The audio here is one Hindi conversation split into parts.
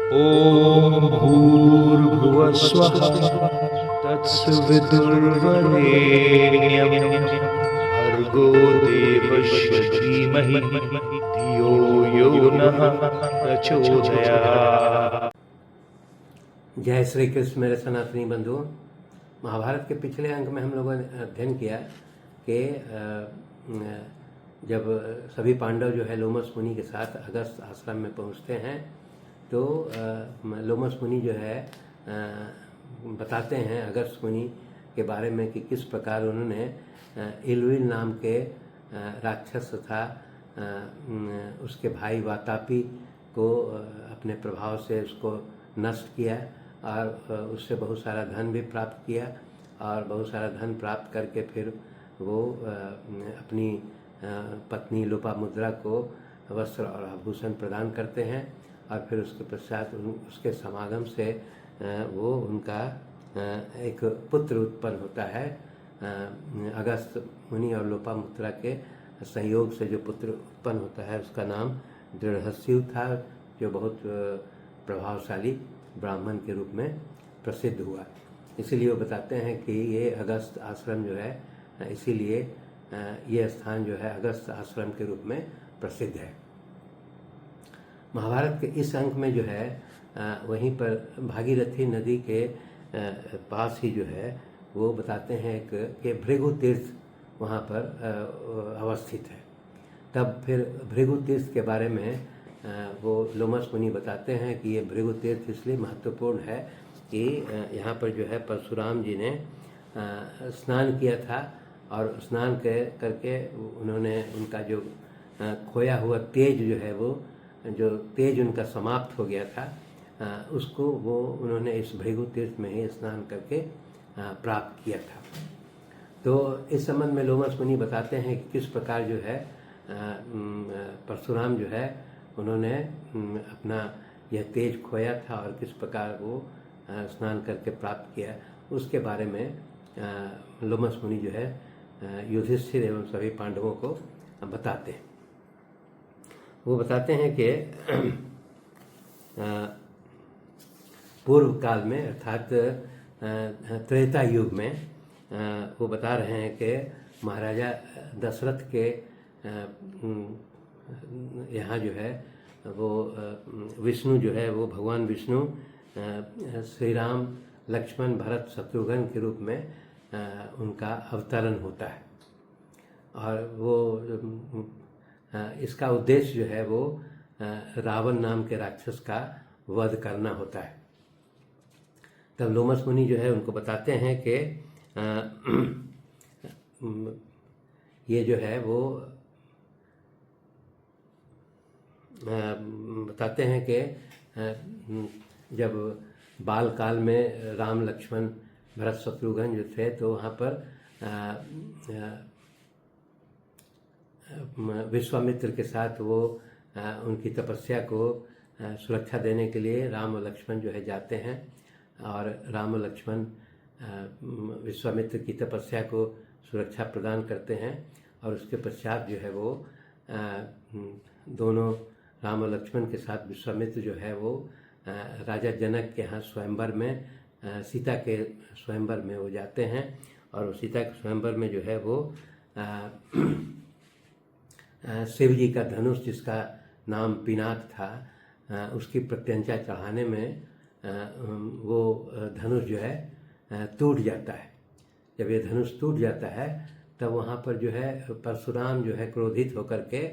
ॐ भूर्भुवः स्वः तत्सवितुर्वरेण्यं भर्गो देवस्य धीमहि धियो यो नः प्रचोदयात्। जय श्री कृष्ण मेरे सनातनी बंधुओं। महाभारत के पिछले अंक में हम लोगों ने अध्ययन किया कि जब सभी पांडव जो है लोमस मुनि के साथ अगस्त आश्रम में पहुंचते हैं तो लोमस मुनि जो है बताते हैं अगस्त मुनि के बारे में कि किस प्रकार उन्होंने इलविल नाम के राक्षस तथा उसके भाई वातापी को अपने प्रभाव से उसको नष्ट किया और उससे बहुत सारा धन भी प्राप्त किया और बहुत सारा धन प्राप्त करके फिर वो अपनी पत्नी लोपामुद्रा को वस्त्र और आभूषण प्रदान करते हैं और फिर उसके पश्चात उसके समागम से वो उनका एक पुत्र उत्पन्न होता है। अगस्त मुनि और लोपामुद्रा के संयोग से जो पुत्र उत्पन्न होता है उसका नाम दृढ़स्यु था, जो बहुत प्रभावशाली ब्राह्मण के रूप में प्रसिद्ध हुआ। इसीलिए वो बताते हैं कि ये अगस्त आश्रम जो है, इसीलिए ये स्थान जो है अगस्त आश्रम के रूप में प्रसिद्ध है। महाभारत के इस अंक में जो है वहीं पर भागीरथी नदी के पास ही जो है वो बताते हैं कि भृगु तीर्थ वहाँ पर अवस्थित है। तब फिर भृगु तीर्थ के बारे में वो लोमस मुनि बताते हैं कि ये भृगु तीर्थ इसलिए महत्वपूर्ण है कि यहाँ पर जो है परशुराम जी ने स्नान किया था और स्नान करके उन्होंने उनका जो खोया हुआ तेज जो है वो जो तेज उनका समाप्त हो गया था उसको वो उन्होंने इस भृगु तीर्थ में ही स्नान करके प्राप्त किया था। तो इस संबंध में लोमस मुनि बताते हैं कि किस प्रकार जो है परशुराम जो है उन्होंने अपना यह तेज खोया था और किस प्रकार वो स्नान करके प्राप्त किया, उसके बारे में लोमस मुनि जो है युधिष्ठिर एवं सभी पांडवों को बताते हैं। वो बताते हैं कि पूर्व काल में अर्थात त्रेता युग में वो बता रहे हैं कि महाराजा दशरथ के यहाँ जो है वो विष्णु जो है वो भगवान विष्णु श्री राम लक्ष्मण भरत शत्रुघ्न के रूप में उनका अवतरण होता है और वो इसका उद्देश्य जो है वो रावण नाम के राक्षस का वध करना होता है। तब लोमस मुनि जो है उनको बताते हैं कि ये जो है वो बताते हैं कि जब बाल काल में राम लक्ष्मण भरत शत्रुघ्न जो थे तो वहाँ पर विश्वामित्र के साथ वो उनकी तपस्या को सुरक्षा देने के लिए राम और लक्ष्मण जो है जाते हैं और राम और लक्ष्मण विश्वामित्र की तपस्या को सुरक्षा प्रदान करते हैं और उसके पश्चात जो है वो दोनों राम और लक्ष्मण के साथ विश्वामित्र जो है वो राजा जनक के यहाँ स्वयंवर में सीता के स्वयंवर में वो जाते हैं और सीता के स्वयंवर में जो है वो शिव जी का धनुष जिसका नाम पिनाक था उसकी प्रत्यंचा चढ़ाने में वो धनुष जो है टूट जाता है। जब ये धनुष टूट जाता है तब वहाँ पर जो है परशुराम जो है क्रोधित होकर के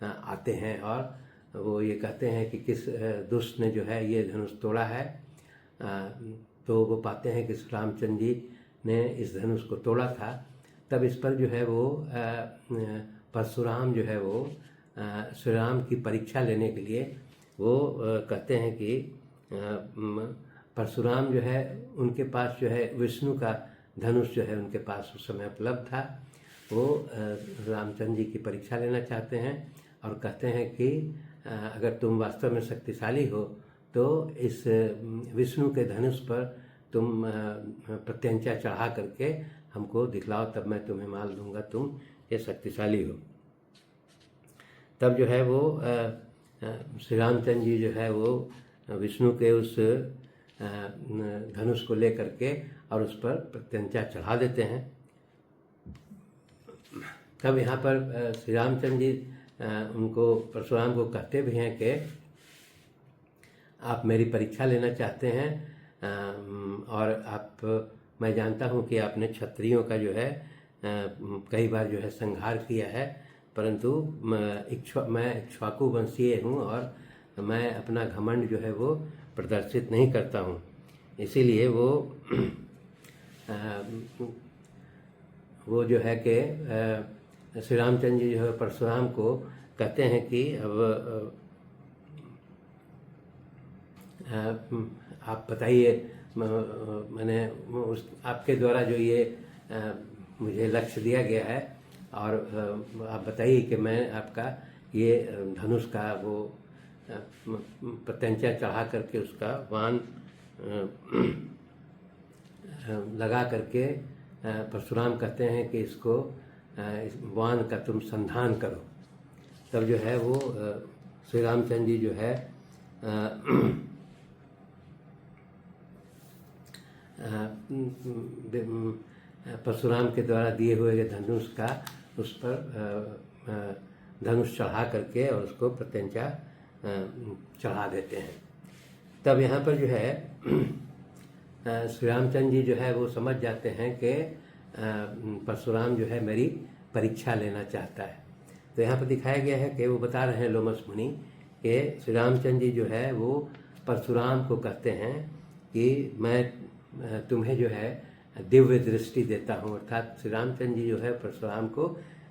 आते हैं और वो ये कहते हैं कि किस दुष्ट ने जो है ये धनुष तोड़ा है। तो वो पाते हैं कि रामचंद्र जी ने इस धनुष को तोड़ा था। तब इस पर जो है वो परशुराम जो है वो श्री राम की परीक्षा लेने के लिए वो कहते हैं कि परशुराम जो है उनके पास जो है विष्णु का धनुष जो है उनके पास उस समय उपलब्ध था। वो रामचंद्र जी की परीक्षा लेना चाहते हैं और कहते हैं कि अगर तुम वास्तव में शक्तिशाली हो तो इस विष्णु के धनुष पर तुम प्रत्यंचा चढ़ा करके हमको दिखलाओ, तब मैं तुम्हें मार दूंगा, तुम ये शक्तिशाली हो। तब जो है वो श्री रामचंद्र जी जो है वो विष्णु के उस धनुष को लेकर के और उस पर प्रत्यंचा चढ़ा देते हैं। तब यहाँ पर श्री रामचंद्र जी उनको परशुराम को कहते भी हैं कि आप मेरी परीक्षा लेना चाहते हैं और मैं जानता हूँ कि आपने क्षत्रियों का जो है कई बार जो है संहार किया है, परंतु मैं इक्ष्वाकु वंशीय हूँ और मैं अपना घमंड जो है वो प्रदर्शित नहीं करता हूँ। इसीलिए वो जो है कि श्री रामचंद्र जी जो है परशुराम को कहते हैं कि अब आप बताइए, मैंने आपके द्वारा जो ये मुझे लक्ष्य दिया गया है और आप बताइए कि मैं आपका ये धनुष का वो प्रत्यंचा चढ़ा करके उसका वाण लगा करके परशुराम कहते हैं कि इसको इस वाण का तुम संधान करो। तब जो है वो श्री रामचंद्र जी जो है परशुराम के द्वारा दिए हुए धनुष का उस पर धनुष चढ़ा करके और उसको प्रत्यंचा चढ़ा देते हैं। तब यहाँ पर जो है श्री रामचंद्र जी जो है वो समझ जाते हैं कि परशुराम जो है मेरी परीक्षा लेना चाहता है। तो यहाँ पर दिखाया गया है कि वो बता रहे हैं लोमस मुनि कि श्री रामचंद्र जी जो है वो परशुराम को कहते हैं कि मैं तुम्हें जो है दिव्य दृष्टि देता हूँ। अर्थात श्री रामचंद्र जी जो है परशुराम को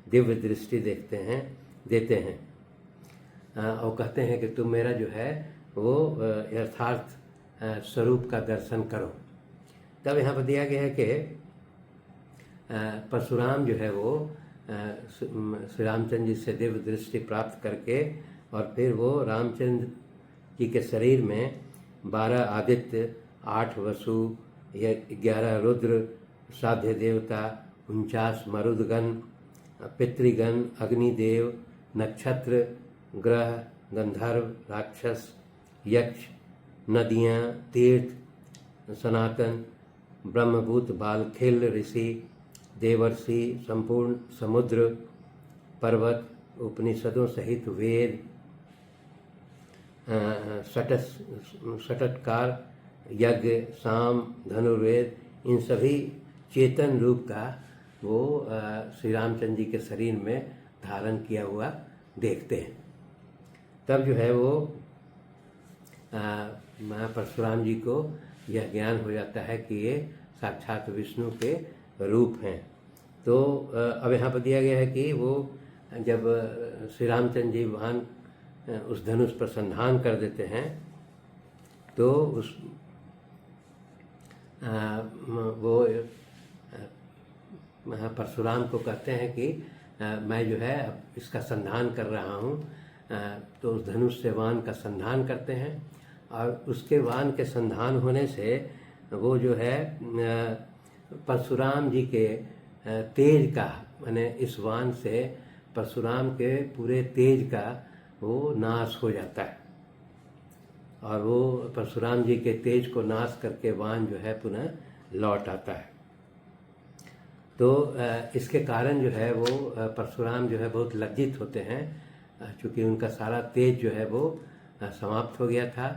दिव्य दृष्टि देते हैं और कहते हैं कि तुम मेरा जो है वो यथार्थ स्वरूप का दर्शन करो। तब यहाँ पर दिया गया है कि परशुराम जो है वो श्री रामचंद्र जी से दिव्य दृष्टि प्राप्त करके और फिर वो रामचंद्र जी के शरीर में 12 आदित्य, 8 वसु, 11 रुद्र, साध्य देवता, 49 मरुदगण, पितृगण, अग्निदेव, नक्षत्र, ग्रह, गंधर्व, राक्षस, यक्ष, नदियाँ, तीर्थ, सनातन, ब्रह्मभूत, बालखिल, ऋषि, देवर्षि, संपूर्ण समुद्र, पर्वत, उपनिषदों सहित वेद, षटकार, यज्ञ, साम, धनुर्वेद, इन सभी चेतन रूप का वो श्री रामचंद्र जी के शरीर में धारण किया हुआ देखते हैं। तब जो है वो परशुराम जी को यह ज्ञान हो जाता है कि ये साक्षात विष्णु के रूप हैं। तो अब यहाँ पर दिया गया है कि वो जब श्री रामचंद्र जी वाहन उस धनुष पर संधान कर देते हैं तो वो परशुराम को कहते हैं कि मैं जो है अब इसका संधान कर रहा हूँ। तो उस धनुष से वाण का संधान करते हैं और उसके वाण के संधान होने से वो जो है परशुराम जी के तेज का, माने इस वाण से परशुराम के पूरे तेज का वो नाश हो जाता है और वो परशुराम जी के तेज को नाश करके वाण जो है पुनः लौट आता है। तो इसके कारण जो है वो परशुराम जो है बहुत लज्जित होते हैं, चूँकि उनका सारा तेज जो है वो समाप्त हो गया था।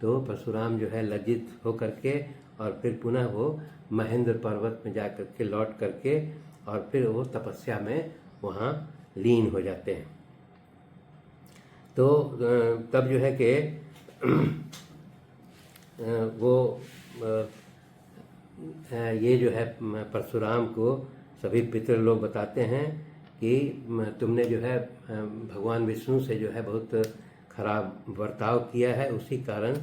तो परशुराम जो है लज्जित होकर के और फिर पुनः वो महेंद्र पर्वत में जा कर के लौट करके और फिर वो तपस्या में वहाँ लीन हो जाते हैं। तो तब जो है कि वो ये जो है परशुराम को सभी पितृ लोग बताते हैं कि तुमने जो है भगवान विष्णु से जो है बहुत खराब बर्ताव किया है, उसी कारण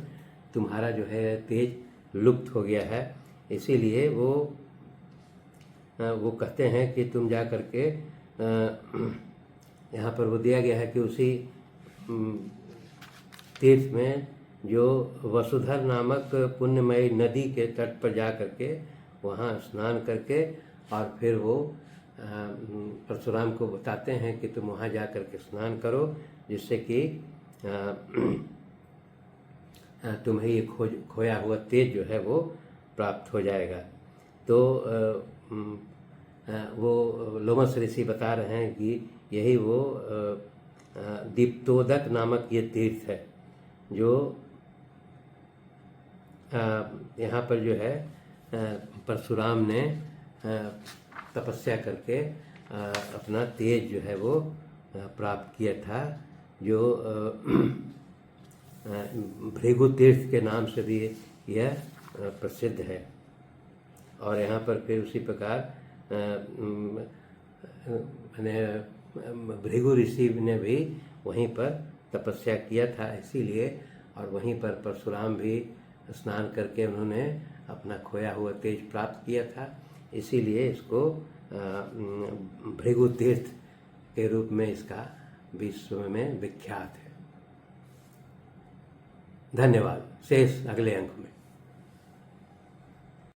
तुम्हारा जो है तेज लुप्त हो गया है। इसीलिए वो कहते हैं कि तुम जा कर के यहाँ पर वो दिया गया है कि उसी तीर्थ में जो वसुधर नामक पुण्यमयी नदी के तट पर जा करके वहाँ स्नान करके और फिर वो परशुराम को बताते हैं कि तुम वहाँ जा कर के स्नान करो, जिससे कि तुम्हें ये खोया हुआ तेज जो है वो प्राप्त हो जाएगा। तो वो लोमस ऋषि बता रहे हैं कि यही वो दीप्तोदक नामक ये तीर्थ है जो यहाँ पर जो है परशुराम ने तपस्या करके अपना तेज जो है वो प्राप्त किया था, जो भृगु तीर्थ के नाम से भी यह प्रसिद्ध है। और यहाँ पर फिर उसी प्रकार भृगु ऋषि ने भी वहीं पर तपस्या किया था, इसीलिए और वहीं पर परशुराम भी स्नान करके उन्होंने अपना खोया हुआ तेज प्राप्त किया था, इसीलिए इसको भृगु तीर्थ के रूप में इसका विश्व में विख्यात है। धन्यवाद। शेष अगले अंक में।